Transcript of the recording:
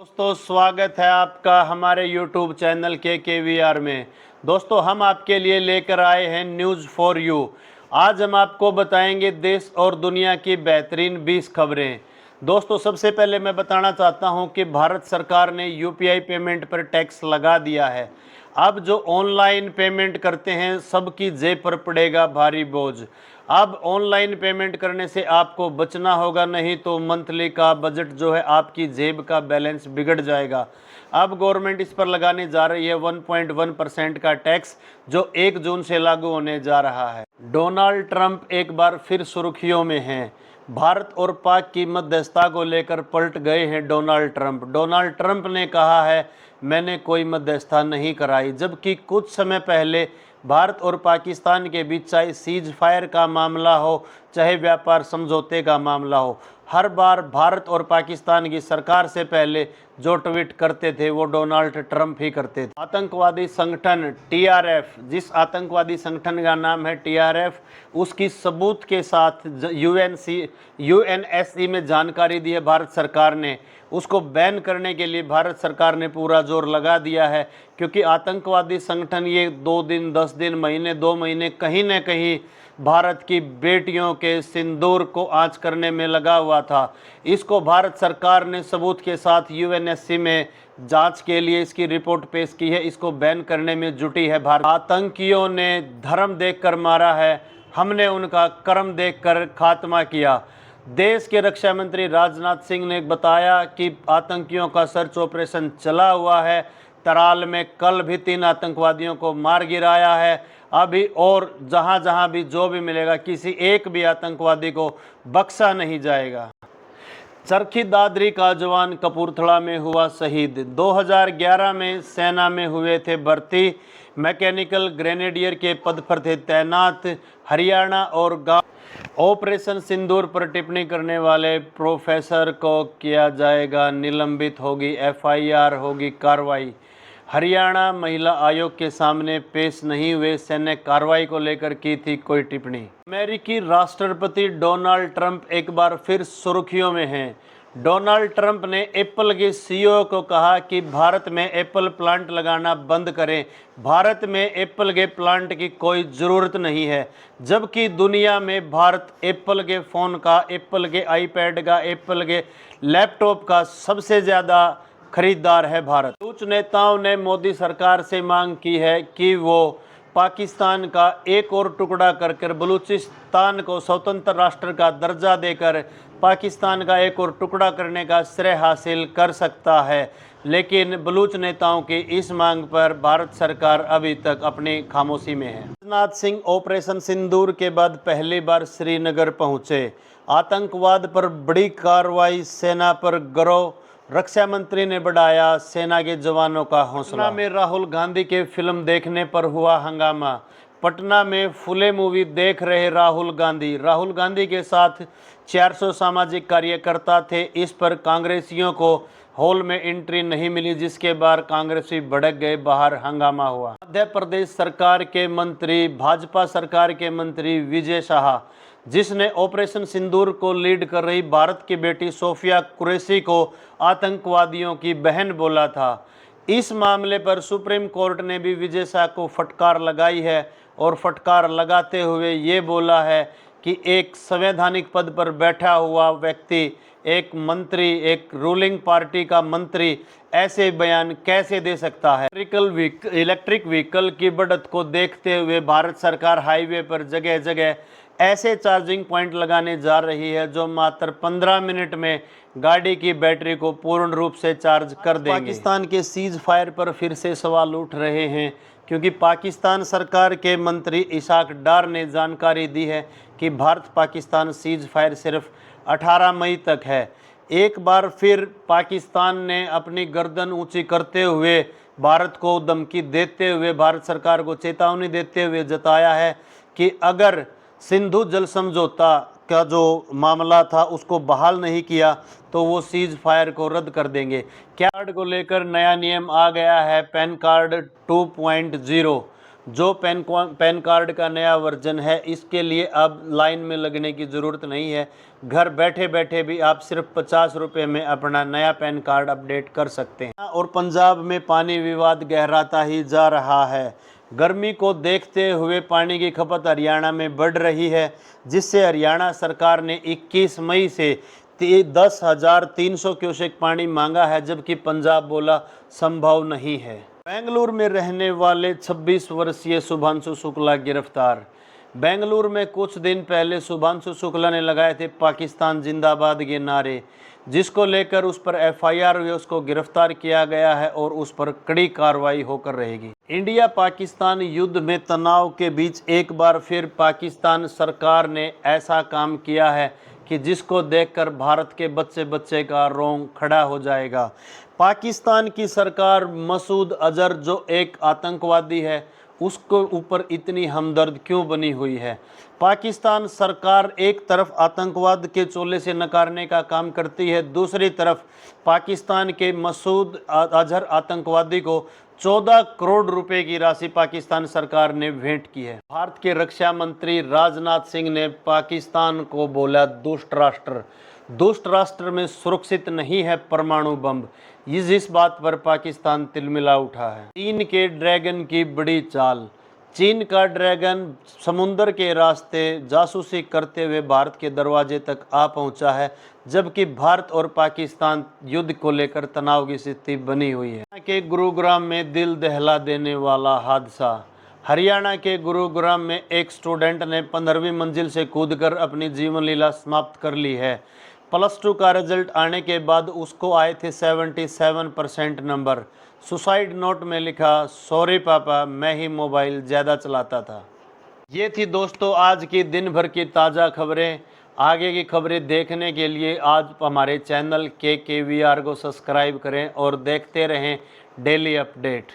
दोस्तों स्वागत है आपका हमारे YouTube चैनल KKVR में। दोस्तों हम आपके लिए लेकर आए हैं न्यूज़ फॉर यू। आज हम आपको बताएंगे देश और दुनिया की बेहतरीन 20 खबरें। दोस्तों सबसे पहले मैं बताना चाहता हूं कि भारत सरकार ने UPI पेमेंट पर टैक्स लगा दिया है। अब जो ऑनलाइन पेमेंट करते हैं सबकी जेब पर पड़ेगा भारी बोझ। अब ऑनलाइन पेमेंट करने से आपको बचना होगा, नहीं तो मंथली का बजट जो है आपकी जेब का बैलेंस बिगड़ जाएगा। अब गवर्नमेंट इस पर लगाने जा रही है 1.1% का टैक्स, जो 1 जून से लागू होने जा रहा है। डोनाल्ड ट्रंप एक बार फिर सुर्खियों में हैं। भारत और पाक की मध्यस्थता को लेकर पलट गए हैं डोनाल्ड ट्रंप ने कहा है मैंने कोई मध्यस्थता नहीं कराई, जबकि कुछ समय पहले भारत और पाकिस्तान के बीच चाहे सीज फायर का मामला हो चाहे व्यापार समझौते का मामला हो, हर बार भारत और पाकिस्तान की सरकार से पहले जो ट्वीट करते थे वो डोनाल्ड ट्रंप ही करते थे। आतंकवादी संगठन TRF, जिस आतंकवादी संगठन का नाम है TRF, उसकी सबूत के साथ UNSC में जानकारी दी है भारत सरकार ने। उसको बैन करने के लिए भारत सरकार ने पूरा जोर लगा दिया है, क्योंकि आतंकवादी संगठन ये 2 दिन 10 दिन महीने 2 महीने कहीं न कहीं भारत की बेटियों के सिंदूर को आंच करने में लगा हुआ था। इसको भारत सरकार ने सबूत के साथ UNSC में जांच के लिए इसकी रिपोर्ट पेश की है। इसको बैन करने में जुटी है भारत। आतंकियों ने धर्म देखकर मारा है, हमने उनका कर्म देखकर खात्मा किया। देश के रक्षा मंत्री राजनाथ सिंह ने बताया कि आतंकियों का सर्च ऑपरेशन चला हुआ है। तराल में कल भी 3 आतंकवादियों को मार गिराया है। अभी और जहां जहां भी जो भी मिलेगा किसी एक भी आतंकवादी को बख्शा नहीं जाएगा। चरखी दादरी का जवान कपूरथला में हुआ शहीद। 2011 में सेना में हुए थे भर्ती, मैकेनिकल ग्रेनेडियर के पद पर थे तैनात। हरियाणा और गांव ऑपरेशन सिंदूर पर टिप्पणी करने वाले प्रोफेसर को किया जाएगा निलंबित, होगी FIR, होगी कार्रवाई। हरियाणा महिला आयोग के सामने पेश नहीं हुए, सैन्य कार्रवाई को लेकर की थी कोई टिप्पणी। अमेरिकी राष्ट्रपति डोनाल्ड ट्रंप एक बार फिर सुर्खियों में हैं। डोनाल्ड ट्रंप ने एप्पल के CEO को कहा कि भारत में एप्पल प्लांट लगाना बंद करें। भारत में एप्पल के प्लांट की कोई ज़रूरत नहीं है, जबकि दुनिया में भारत एप्पल के फ़ोन का, एप्पल के iPad का, एप्पल के लैपटॉप का सबसे ज़्यादा खरीदार है भारत। कुछ नेताओं ने मोदी सरकार से मांग की है कि वो पाकिस्तान का एक और टुकड़ा कर बलूचिस्तान को स्वतंत्र राष्ट्र का दर्जा देकर पाकिस्तान का एक और टुकड़ा करने का श्रेय हासिल कर सकता है, लेकिन बलूच नेताओं की इस मांग पर भारत सरकार अभी तक अपनी खामोशी में है। राजनाथ सिंह ऑपरेशन सिंदूर के बाद पहली बार श्रीनगर पहुंचे। आतंकवाद पर बड़ी कार्रवाई, सेना पर गर्व, रक्षा मंत्री ने बढ़ाया सेना के जवानों का हौसला। पटना में राहुल गांधी के फिल्म देखने पर हुआ हंगामा। पटना में फुले मूवी देख रहे राहुल गांधी के साथ 400 सामाजिक कार्यकर्ता थे। इस पर कांग्रेसियों को हॉल में एंट्री नहीं मिली, जिसके बाद कांग्रेसी भड़क गए, बाहर हंगामा हुआ। मध्य प्रदेश सरकार के मंत्री, भाजपा सरकार के मंत्री विजय शाह, जिसने ऑपरेशन सिंदूर को लीड कर रही भारत की बेटी सोफिया कुरैशी को आतंकवादियों की बहन बोला था, इस मामले पर सुप्रीम कोर्ट ने भी विजय शाह को फटकार लगाई है और फटकार लगाते हुए ये बोला है कि एक संवैधानिक पद पर बैठा हुआ व्यक्ति, एक मंत्री, एक रूलिंग पार्टी का मंत्री ऐसे बयान कैसे दे सकता है। इलेक्ट्रिक व्हीकल की बढ़त को देखते हुए भारत सरकार हाईवे पर जगह जगह ऐसे चार्जिंग पॉइंट लगाने जा रही है जो मात्र 15 मिनट में गाड़ी की बैटरी को पूर्ण रूप से चार्ज कर देंगे। पाकिस्तान के सीज फायर पर फिर से सवाल उठ रहे हैं, क्योंकि पाकिस्तान सरकार के मंत्री इसाक डार ने जानकारी दी है कि भारत पाकिस्तान सीज फायर सिर्फ 18 मई तक है। एक बार फिर पाकिस्तान ने अपनी गर्दन ऊंची करते हुए भारत को धमकी देते हुए, भारत सरकार को चेतावनी देते हुए जताया है कि अगर सिंधु जल समझौता का जो मामला था उसको बहाल नहीं किया तो वो सीज फायर को रद्द कर देंगे। क्या कार्ड को लेकर नया नियम आ गया है, पैन कार्ड 2.0। जो पैन कार्ड का नया वर्जन है, इसके लिए अब लाइन में लगने की ज़रूरत नहीं है। घर बैठे बैठे भी आप सिर्फ 50 रुपये में अपना नया पैन कार्ड अपडेट कर सकते हैं। और पंजाब में पानी विवाद गहराता ही जा रहा है। गर्मी को देखते हुए पानी की खपत हरियाणा में बढ़ रही है, जिससे हरियाणा सरकार ने 21 मई से 10,300 क्यूसेक पानी मांगा है, जबकि पंजाब बोला संभव नहीं है। बेंगलुरु में रहने वाले 26 वर्षीय शुभांशु शुक्ला गिरफ्तार। बेंगलुरु में कुछ दिन पहले शुभांशु शुक्ला ने लगाए थे पाकिस्तान जिंदाबाद के नारे, जिसको लेकर उस पर एफआईआर हुई, उसको गिरफ्तार किया गया है और उस पर कड़ी कार्रवाई होकर रहेगी। इंडिया पाकिस्तान युद्ध में तनाव के बीच एक बार फिर पाकिस्तान सरकार ने ऐसा काम किया है कि जिसको देखकर भारत के बच्चे बच्चे का रोंग खड़ा हो जाएगा। पाकिस्तान की सरकार मसूद अजहर जो एक आतंकवादी है, उसको ऊपर इतनी हमदर्द क्यों बनी हुई है। पाकिस्तान सरकार एक तरफ आतंकवाद के चोले से नकारने का काम करती है, दूसरी तरफ पाकिस्तान के मसूद अजहर आतंकवादी को 14 करोड़ रुपए की राशि पाकिस्तान सरकार ने भेंट की है। भारत के रक्षा मंत्री राजनाथ सिंह ने पाकिस्तान को बोला दुष्ट राष्ट्र। दुष्ट राष्ट्र में सुरक्षित नहीं है परमाणु बम। इस बात पर पाकिस्तान तिलमिला उठा है। चीन के ड्रैगन की बड़ी चाल। चीन का ड्रैगन समुद्र के रास्ते जासूसी करते हुए भारत के दरवाजे तक आ पहुंचा है, जबकि भारत और पाकिस्तान युद्ध को लेकर तनाव की स्थिति बनी हुई है। हरियाणा के गुरुग्राम में दिल दहला देने वाला हादसा। हरियाणा के गुरुग्राम में एक स्टूडेंट ने 15वीं मंजिल से कूदकर अपनी जीवन लीला समाप्त कर ली है। +2 का रिजल्ट आने के बाद उसको आए थे 77% नंबर। सुसाइड नोट में लिखा, सॉरी पापा, मैं ही मोबाइल ज़्यादा चलाता था। ये थी दोस्तों आज की दिन भर की ताज़ा खबरें। आगे की खबरें देखने के लिए आज हमारे चैनल KKVR को सब्सक्राइब करें और देखते रहें डेली अपडेट।